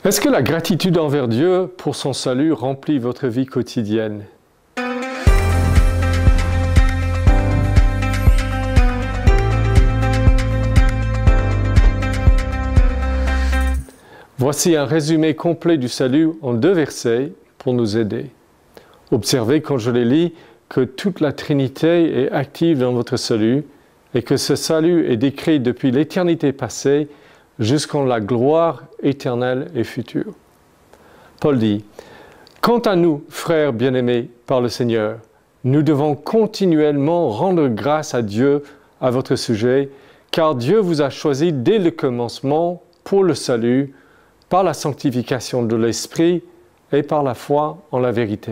Est-ce que la gratitude envers Dieu pour son salut remplit votre vie quotidienne? Voici un résumé complet du salut en 2 versets pour nous aider. Observez quand je les lis que toute la Trinité est active dans votre salut et que ce salut est décrit depuis l'éternité passée jusqu'en la gloire éternelle et future. Paul dit, « Quant à nous, frères bien-aimés par le Seigneur, nous devons continuellement rendre grâce à Dieu à votre sujet, car Dieu vous a choisi dès le commencement pour le salut, par la sanctification de l'Esprit et par la foi en la vérité.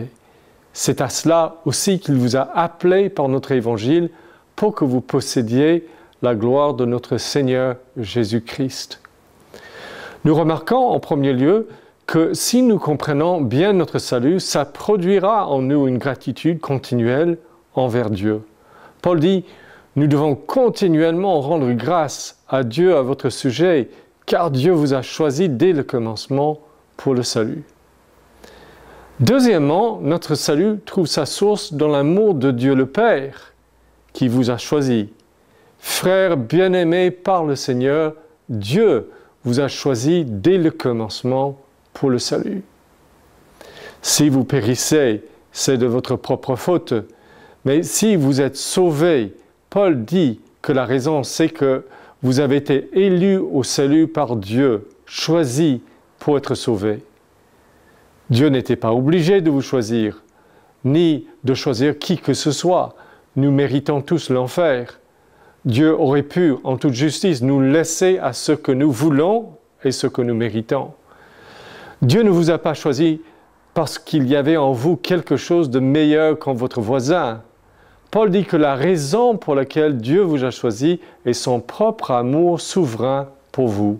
C'est à cela aussi qu'il vous a appelé par notre Évangile pour que vous possédiez la gloire de notre Seigneur Jésus-Christ. » Nous remarquons en premier lieu que si nous comprenons bien notre salut, ça produira en nous une gratitude continuelle envers Dieu. Paul dit, « Nous devons continuellement rendre grâce à Dieu à votre sujet, car Dieu vous a choisi dès le commencement pour le salut. » Deuxièmement, notre salut trouve sa source dans l'amour de Dieu le Père, qui vous a choisi. Frères bien-aimés par le Seigneur, Dieu vous a choisi dès le commencement pour le salut. Si vous périssez, c'est de votre propre faute, mais si vous êtes sauvés, Paul dit que la raison c'est que vous avez été élus au salut par Dieu, choisis pour être sauvés. Dieu n'était pas obligé de vous choisir, ni de choisir qui que ce soit. Nous méritons tous l'enfer. Dieu aurait pu, en toute justice, nous laisser à ce que nous voulons et ce que nous méritons. Dieu ne vous a pas choisi parce qu'il y avait en vous quelque chose de meilleur qu'en votre voisin. Paul dit que la raison pour laquelle Dieu vous a choisi est son propre amour souverain pour vous.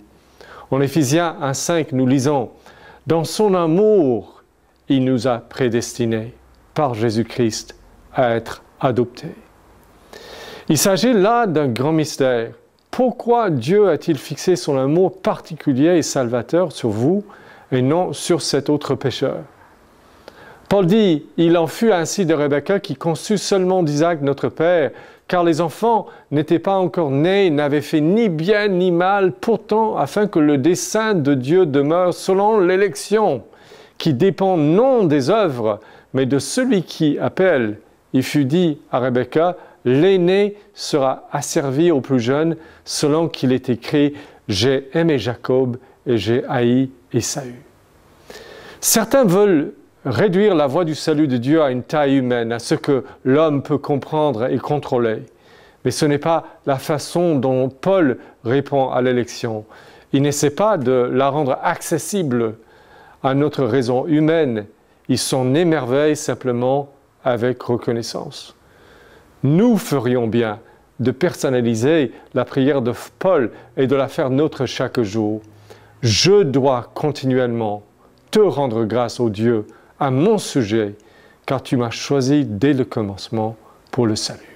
En Éphésiens 1,5, nous lisons « Dans son amour, il nous a prédestinés par Jésus-Christ à être adoptés. » Il s'agit là d'un grand mystère. Pourquoi Dieu a-t-il fixé son amour particulier et salvateur sur vous et non sur cet autre pécheur? Paul dit, il en fut ainsi de Rebecca qui conçut seulement d'Isaac notre père, car les enfants n'étaient pas encore nés, n'avaient fait ni bien ni mal, pourtant afin que le dessein de Dieu demeure selon l'élection, qui dépend non des œuvres, mais de celui qui appelle. Il fut dit à Rebecca, l'aîné sera asservi au plus jeune, selon qu'il est écrit, j'ai aimé Jacob et j'ai haï Ésaü. Certains veulent réduire la voie du salut de Dieu à une taille humaine, à ce que l'homme peut comprendre et contrôler. Mais ce n'est pas la façon dont Paul répond à l'élection. Il n'essaie pas de la rendre accessible à notre raison humaine. Il s'en émerveille simplement avec reconnaissance. Nous ferions bien de personnaliser la prière de Paul et de la faire nôtre chaque jour. Je dois continuellement te rendre grâce, ô Dieu, à mon sujet, car tu m'as choisi dès le commencement pour le salut.